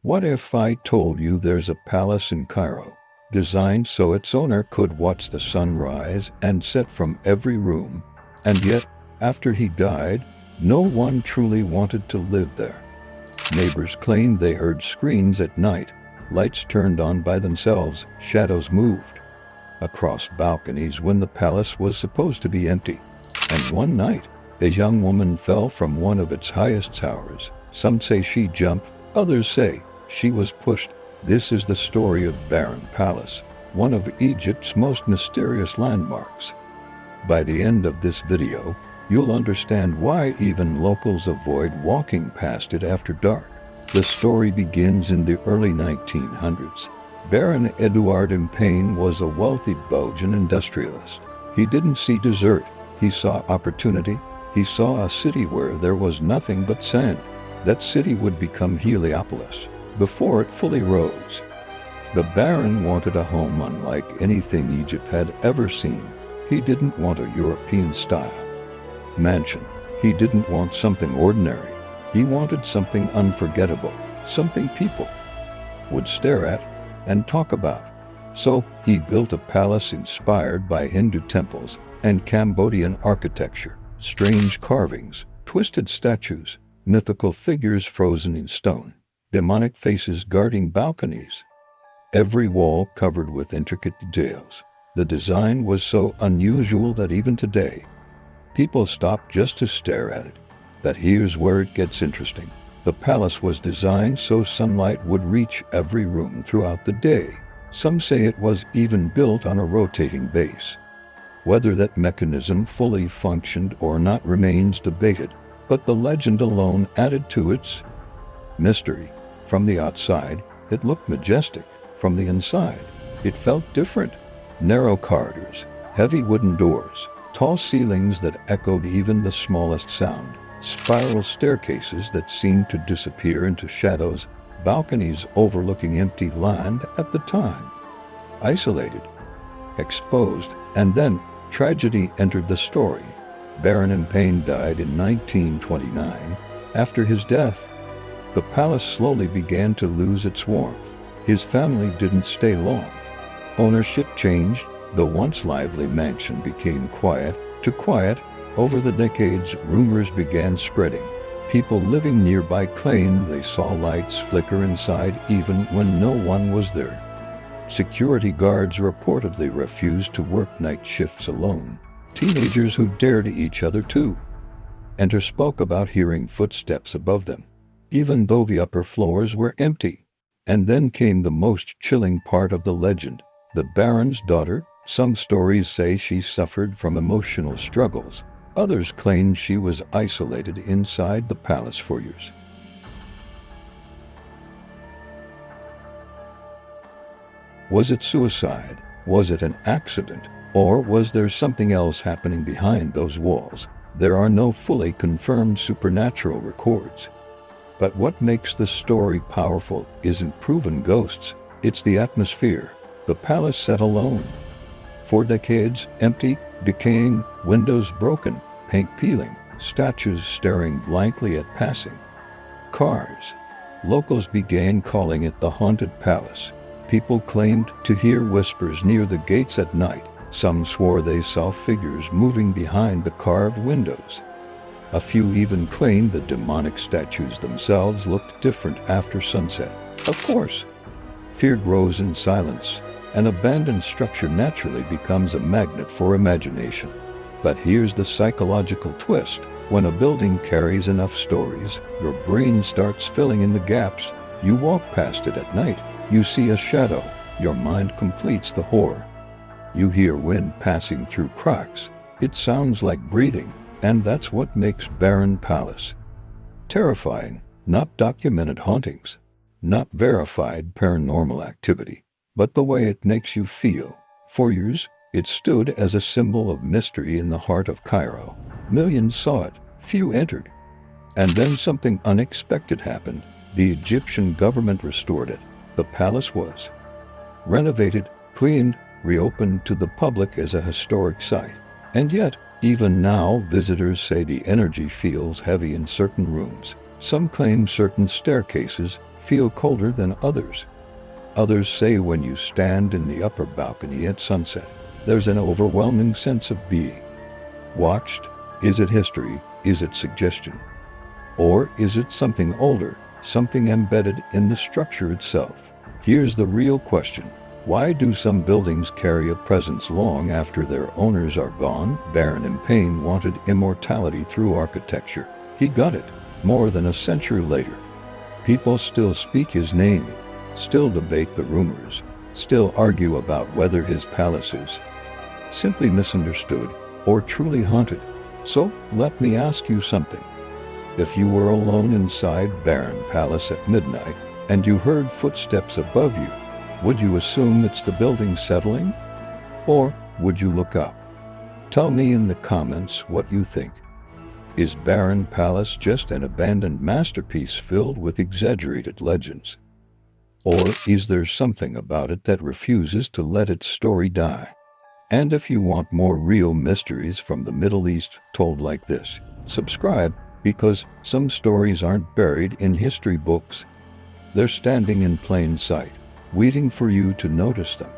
What if I told you there's a palace in Cairo, designed so its owner could watch the sun rise and set from every room, and yet, after he died, no one truly wanted to live there? Neighbors claimed they heard screams at night, lights turned on by themselves, shadows moved across balconies when the palace was supposed to be empty. And one night, a young woman fell from one of its highest towers. Some say she jumped, others say she was pushed. This is the story of Baron Palace, one of Egypt's most mysterious landmarks. By the end of this video, you'll understand why even locals avoid walking past it after dark. The story begins in the early 1900s. Baron Empain was a wealthy Belgian industrialist. He didn't see desert, he saw opportunity. He saw a city where there was nothing but sand. That city would become Heliopolis before it fully rose. The Baron wanted a home unlike anything Egypt had ever seen. He didn't want a European-style mansion. He didn't want something ordinary. He wanted something unforgettable, something people would stare at and talk about. So he built a palace inspired by Hindu temples and Cambodian architecture. Strange carvings, twisted statues, mythical figures frozen in stone, demonic faces guarding balconies. Every wall covered with intricate details. The design was so unusual that even today, people stop just to stare at it. But here's where it gets interesting. The palace was designed so sunlight would reach every room throughout the day. Some say it was even built on a rotating base. Whether that mechanism fully functioned or not remains debated, but the legend alone added to its mystery. From the outside, it looked majestic. From the inside, it felt different. Narrow corridors, heavy wooden doors, tall ceilings that echoed even the smallest sound, spiral staircases that seemed to disappear into shadows, balconies overlooking empty land at the time. Isolated, exposed, and then tragedy entered the story. Baron Empain died in 1929. After his death, the palace slowly began to lose its warmth. His family didn't stay long. Ownership changed. The once lively mansion became quiet. Over the decades, rumors began spreading. People living nearby claimed they saw lights flicker inside even when no one was there. Security guards reportedly refused to work night shifts alone. Teenagers who dared each other to enter spoke about hearing footsteps above them, even though the upper floors were empty. And then came the most chilling part of the legend. The Baron's daughter. Some stories say she suffered from emotional struggles. Others claim she was isolated inside the palace for years. Was it suicide? Was it an accident? Or was there something else happening behind those walls? There are no fully confirmed supernatural records. But what makes the story powerful isn't proven ghosts, it's the atmosphere. The palace sat alone. For decades, empty, decaying, windows broken, paint peeling, statues staring blankly at passing cars. Locals began calling it the haunted palace. People claimed to hear whispers near the gates at night. Some swore they saw figures moving behind the carved windows. A few even claimed the demonic statues themselves looked different after sunset. Of course, fear grows in silence. An abandoned structure naturally becomes a magnet for imagination. But here's the psychological twist. When a building carries enough stories, your brain starts filling in the gaps. You walk past it at night. You see a shadow. Your mind completes the horror. You hear wind passing through cracks. It sounds like breathing. And that's what makes Baron Palace terrifying. Not documented hauntings, not verified paranormal activity, but the way it makes you feel. For years, it stood as a symbol of mystery in the heart of Cairo. Millions saw it, few entered. And then something unexpected happened. The Egyptian government restored it. The palace was renovated, cleaned, reopened to the public as a historic site. And yet, even now, visitors say the energy feels heavy in certain rooms. Some claim certain staircases feel colder than others. Others say when you stand in the upper balcony at sunset, there's an overwhelming sense of being watched. Is it history? Is it suggestion? Or is it something older, something embedded in the structure itself? Here's the real question. Why do some buildings carry a presence long after their owners are gone? Baron Empain wanted immortality through architecture. He got it, more than a century later. People still speak his name, still debate the rumors, still argue about whether his palace is simply misunderstood or truly haunted. So, let me ask you something. If you were alone inside Baron Palace at midnight and you heard footsteps above you, would you assume it's the building settling? Or would you look up? Tell me in the comments what you think. Is Baron Palace just an abandoned masterpiece filled with exaggerated legends? Or is there something about it that refuses to let its story die? And if you want more real mysteries from the Middle East told like this, subscribe, because some stories aren't buried in history books. They're standing in plain sight, waiting for you to notice them.